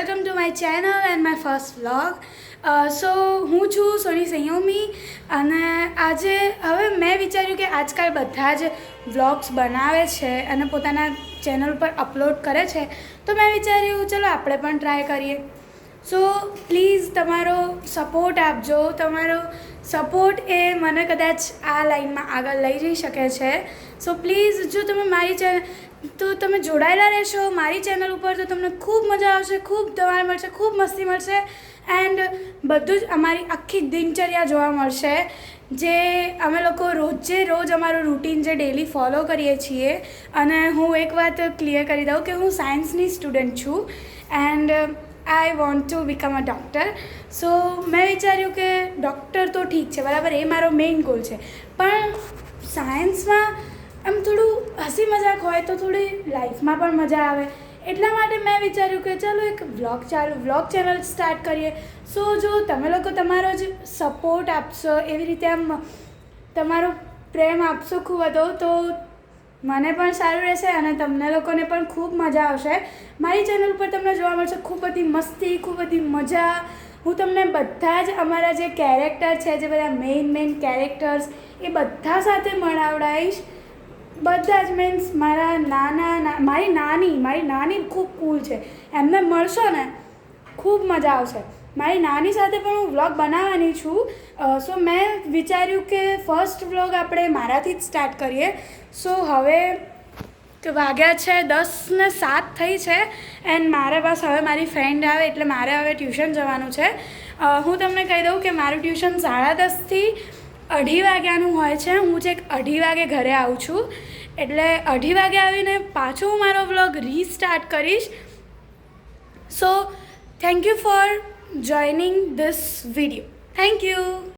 Welcome to my channel and my first vlog. So હું છું સોની સંયોમી અને આજે હવે મેં વિચાર્યું કે આજકાલ બધા જ વ્લોગ્સ બનાવે છે અને પોતાના ચેનલ પર અપલોડ કરે છે, તો મેં વિચાર્યું ચલો આપણે પણ ટ્રાય કરીએ. સો પ્લીઝ તમારો સપોર્ટ આપજો. તમારો સપોર્ટ એ મને કદાચ આ લાઈનમાં આગળ લઈ જઈ શકે છે. સો પ્લીઝ જો તમે મારી ચેનલ તો તમે જોડાયેલા રહેશો મારી ચેનલ ઉપર, તો તમને ખૂબ મજા આવશે, ખૂબ ધમાલ મળશે, ખૂબ મસ્તી મળશે એન્ડ બધું જ અમારી આખી દિનચર્યા જોવા મળશે, જે અમે લોકો રોજે રોજ અમારું રૂટીન જે ડેલી ફોલો કરીએ છીએ. અને હું એક વાત ક્લિયર કરી દઉં કે હું સાયન્સની સ્ટુડન્ટ છું and I want to become a doctor. So મેં વિચાર્યું કે ડૉક્ટર તો ઠીક છે, બરાબર, એ મારો મેઇન ગોલ છે, પણ સાયન્સમાં એમ થોડું હસી મજાક હોય તો થોડી લાઈફમાં પણ મજા આવે. એટલા માટે મેં વિચાર્યું કે ચાલો એક વ્લોગ ચેનલ સ્ટાર્ટ કરીએ. સો જો તમે લોકો તમારો જ સપોર્ટ આપશો, એવી રીતે આમ તમારો પ્રેમ આપશો ખૂબ બધો, તો મને પણ સારું રહેશે અને તમને લોકોને પણ ખૂબ મજા આવશે. મારી ચેનલ પર તમને જોવા મળશે ખૂબ બધી મસ્તી, ખૂબ બધી મજા. હું તમને બધા જ અમારા જે કેરેક્ટર છે, જે બધા મેઇન કેરેક્ટર્સ, એ બધા સાથે મળાવડાવીશ. બધા જ મીન્સ મારી નાની ખૂબ કૂલ છે, એમને મળશો ને ખૂબ મજા આવશે. મારી નાની સાથે પણ હું વ્લોગ બનાવવાની છું. સો મેં વિચાર્યું કે ફર્સ્ટ વ્લોગ આપણે મારાથી જ સ્ટાર્ટ કરીએ. સો હવે વાગ્યા છે 10:07 થઈ છે એન્ડ મારે બસ હવે મારી ફ્રેન્ડ આવે એટલે મારે હવે ટ્યુશન જવાનું છે. હું તમને કહી દઉં કે મારું ટ્યુશન 10:30 થી 2:30 વાગ્યાનું હોય છે. હું છેક 2:30 વાગે ઘરે આવું છું, એટલે 2:30 વાગે આવીને પાછો હું મારો વ્લોગ રીસ્ટાર્ટ કરીશ. So thank you for joining this video. Thank you.